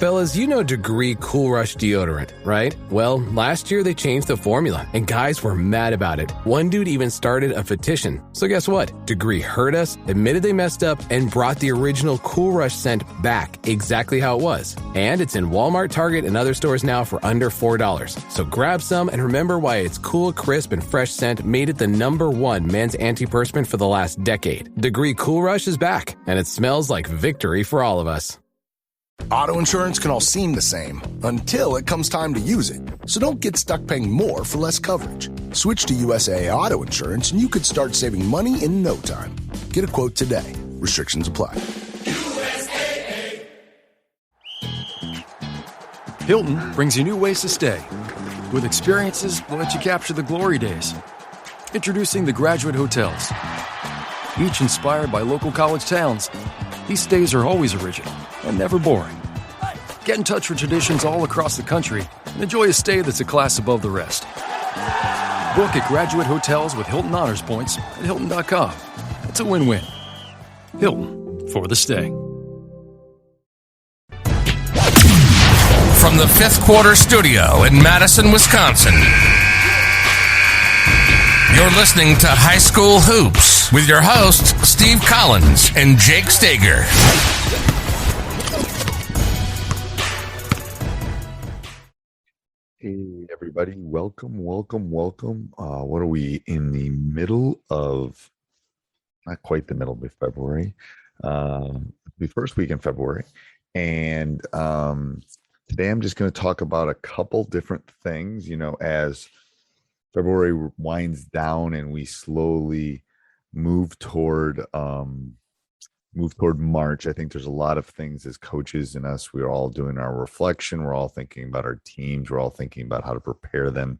Fellas, you know Degree Cool Rush deodorant, right? Well, last year they changed the formula, and guys were mad about it. One dude even started a petition. So guess what? Degree heard us, admitted they messed up, and brought the original Cool Rush scent back exactly how it was. And it's in Walmart, Target, and other stores now for under $4. So grab some and remember why its cool, crisp, and fresh scent made it the #1 men's antiperspirant for the last decade. Degree Cool Rush is back, and it smells like victory for all of us. Auto insurance can all seem the same until it comes time to use it. So don't get stuck paying more for less coverage. Switch to USAA Auto Insurance and you could start saving money in no time. Get a quote today. Restrictions apply. USAA. Hilton brings you new ways to stay. With experiences that let you capture the glory days. Introducing the Graduate Hotels. Each inspired by local college towns, these stays are always original and never boring. Get in touch with traditions all across the country and enjoy a stay that's a class above the rest. Book at Graduate Hotels with Hilton Honors Points at Hilton.com. It's a win-win. Hilton, for the stay. From the Fifth Quarter Studio in Madison, Wisconsin, you're listening to High School Hoops with your hosts, Steve Collins and Jake Stager. Hey, everybody. Welcome. What are we in the middle of? Not quite the middle of February. The first week in February. And today I'm just going to talk about a couple different things, as February winds down and we slowly move toward March. I think there's a lot of things as coaches and us, we're all doing our reflection. We're all thinking about our teams. We're all thinking about how to prepare them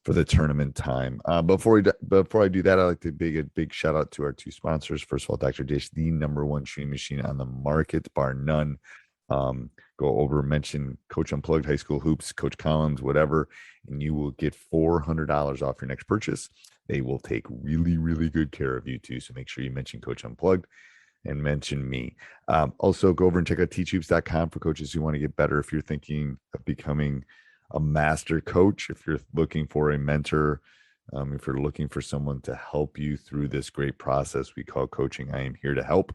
for the tournament time. Before I do that, I'd like to give a big shout out to our two sponsors. First of all, Dr. Dish, the #1 shooting machine on the market, bar none. Go over, mention Coach Unplugged, High School Hoops, Coach Collins, whatever, and you will get $400 off your next purchase. They will take really, really good care of you too. So make sure you mention Coach Unplugged and mention me. Also, go over and check out teachhoops.com for coaches who want to get better. If you're thinking of becoming a master coach, if you're looking for a mentor, if you're looking for someone to help you through this great process we call coaching, I am here to help.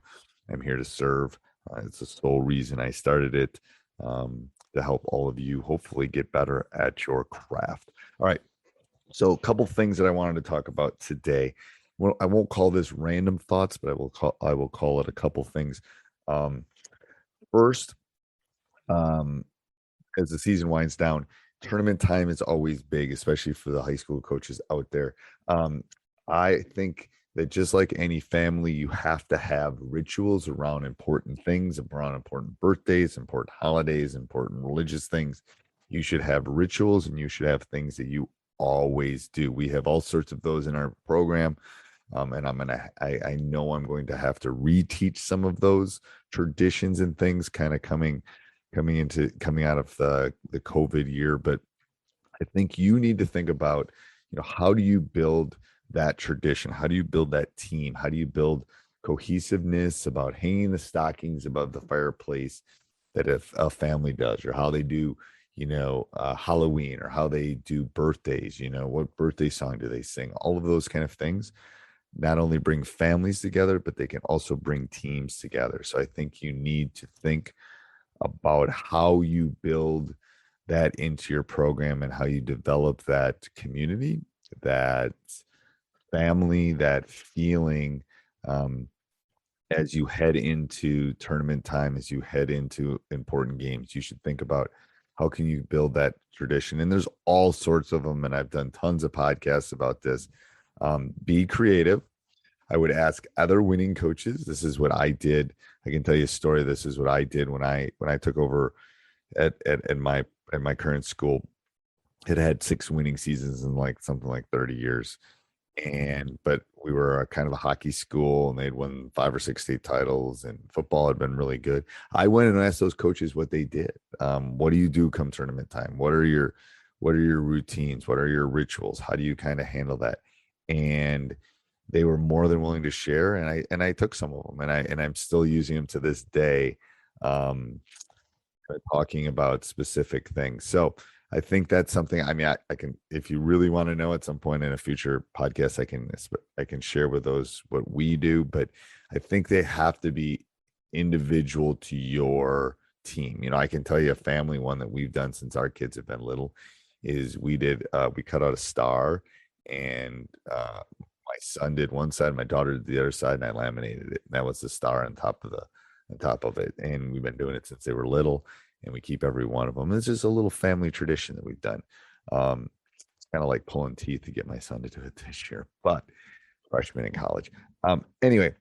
I'm here to serve. It's the sole reason I started it, to help all of you hopefully get better at your craft. All right. So a couple things that I wanted to talk about today. Well, I won't call this random thoughts, but I will call it a couple things. First, as the season winds down, tournament time is always big, especially for the high school coaches out there. I think that just like any family, you have to have rituals around important things, around important birthdays, important holidays, important religious things. You should have rituals and you should have things that you always do. We have all sorts of those in our program. And I know I'm going to have to reteach some of those traditions and things kind of coming out of the COVID year. But I think you need to think about, how do you build that tradition? How do you build that team? How do you build cohesiveness about hanging the stockings above the fireplace that if a family does, or how they do, Halloween, or how they do birthdays, what birthday song do they sing? All of those kind of things not only bring families together, but they can also bring teams together. So I think you need to think about how you build that into your program and how you develop that community, that family, that feeling, as you head into tournament time, as you head into important games. You should think about how can you build that tradition. And there's all sorts of them, and I've done tons of podcasts about this. Be creative. I would ask other winning coaches. This is what I did. I can tell you a story. This is what I did when I took over at my current school. It had 6 winning seasons in something like 30 years. But we were a kind of a hockey school, and they'd won 5 or 6 state titles, and football had been really good. I went and asked those coaches what they did. What do you do come tournament time? What are your routines? What are your rituals? How do you kind of handle that? And they were more than willing to share. And I took some of them, and I'm still using them to this day. talking about specific things. So I think that's something, I mean, I can, if you really want to know at some point in a future podcast, I can share with those what we do, but I think they have to be individual to your team. You know, I can tell you a family one that we've done since our kids have been little is we cut out a star, and my son did one side, my daughter did the other side, and I laminated it. And that was the star on top of it. And we've been doing it since they were little, and we keep every one of them. It's just a little family tradition that we've done. It's kind of like pulling teeth to get my son to do it this year, but freshman in college. Anyway,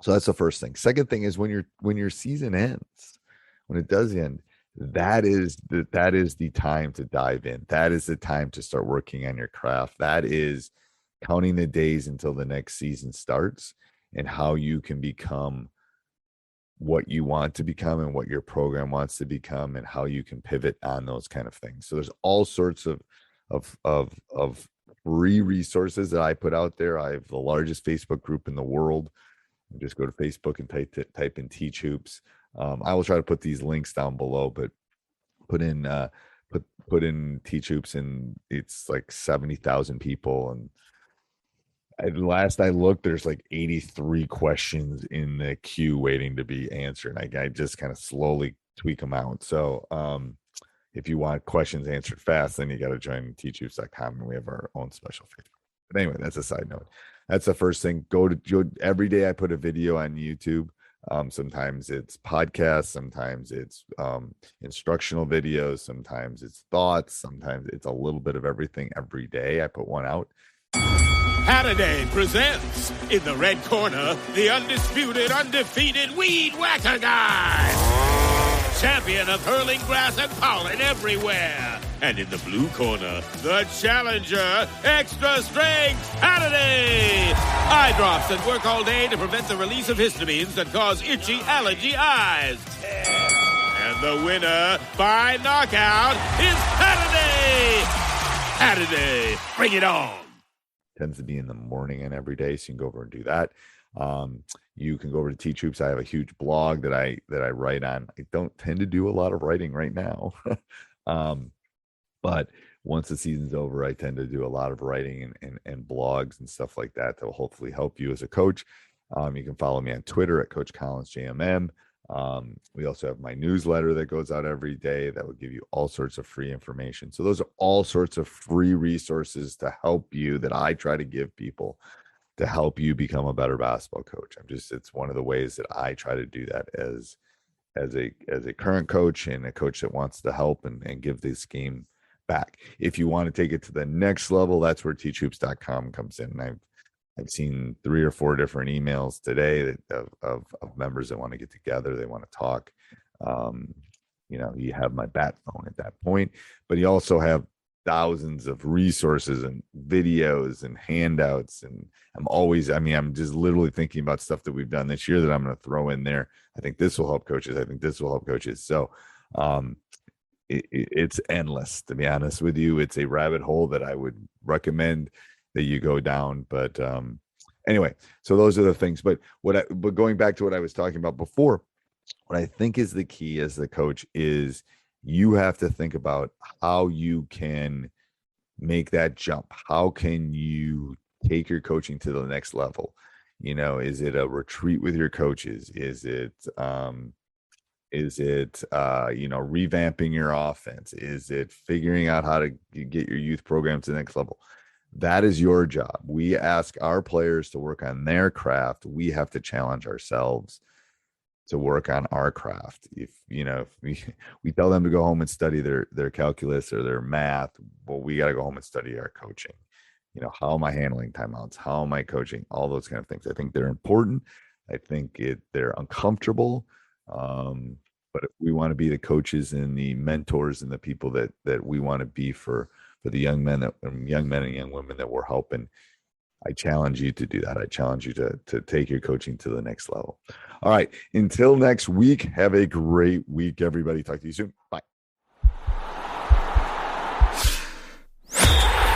so that's the first thing. Second thing is when your season ends, when it does end, that is the time to dive in. That is the time to start working on your craft. That is counting the days until the next season starts, and how you can become what you want to become and what your program wants to become, and how you can pivot on those kind of things. So there's all sorts of free resources that I put out there. I have the largest Facebook group in the world. Just go to Facebook and type in Teach Hoops. I will try to put these links down below, but put in Teach Hoops, and it's like 70,000 people. And last I looked, there's like 83 questions in the queue waiting to be answered. I just kind of slowly tweak them out. So if you want questions answered fast, then you got to join teachhoops.com, and we have our own special Facebook. But anyway, that's a side note. That's the first thing. Go every day. I put a video on YouTube. Sometimes it's podcasts, sometimes it's instructional videos, sometimes it's thoughts, sometimes it's a little bit of everything. Every day I put one out. Saturday presents, in the red corner, the undisputed, undefeated Weed Whacker guy, champion of hurling grass and pollen everywhere. And in the blue corner, the challenger, extra strength Saturday. Eye drops that work all day to prevent the release of histamines that cause itchy allergy eyes. And the winner by knockout is Saturday. Saturday, bring it on. Tends to be in the morning and every day, so you can go over and do that. You can go over to Teach Hoops. I have a huge blog that I write on. I don't tend to do a lot of writing right now, but once the season's over, I tend to do a lot of writing and blogs and stuff like that will hopefully help you as a coach. You can follow me on Twitter at Coach Collins JMM. We also have my newsletter that goes out every day that will give you all sorts of free information. So those are all sorts of free resources to help you, that I try to give people to help you become a better basketball coach. It's one of the ways that I try to do that as a current coach and a coach that wants to help and give this game back. If you want to take it to the next level, that's where teachhoops.com comes in. And I've seen 3 or 4 different emails today of members that want to get together. They want to talk. You have my bat phone at that point, but you also have thousands of resources and videos and handouts. And I'm just literally thinking about stuff that we've done this year that I'm going to throw in there. I think this will help coaches. I think this will help coaches. So it's endless, to be honest with you. It's a rabbit hole that I would recommend that you go down. But anyway, so those are the things. But going back to what I was talking about before, what I think is the key as the coach is you have to think about how you can make that jump. How can you take your coaching to the next level? Is it a retreat with your coaches? Is it revamping your offense? Is it figuring out how to get your youth program to the next level? That is your job. We ask our players to work on their craft. We have to challenge ourselves to work on our craft. If we tell them to go home and study their calculus or their math, well, we got to go home and study our coaching. How am I handling timeouts? How am I coaching? All those kind of things. I think they're important. I think they're uncomfortable. But if we want to be the coaches and the mentors and the people that we want to be for the young men and young women that we're helping, I challenge you to do that. I challenge you to take your coaching to the next level. All right. Until next week, have a great week, everybody. Talk to you soon. Bye.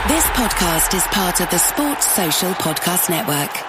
This podcast is part of the Sports Social Podcast Network.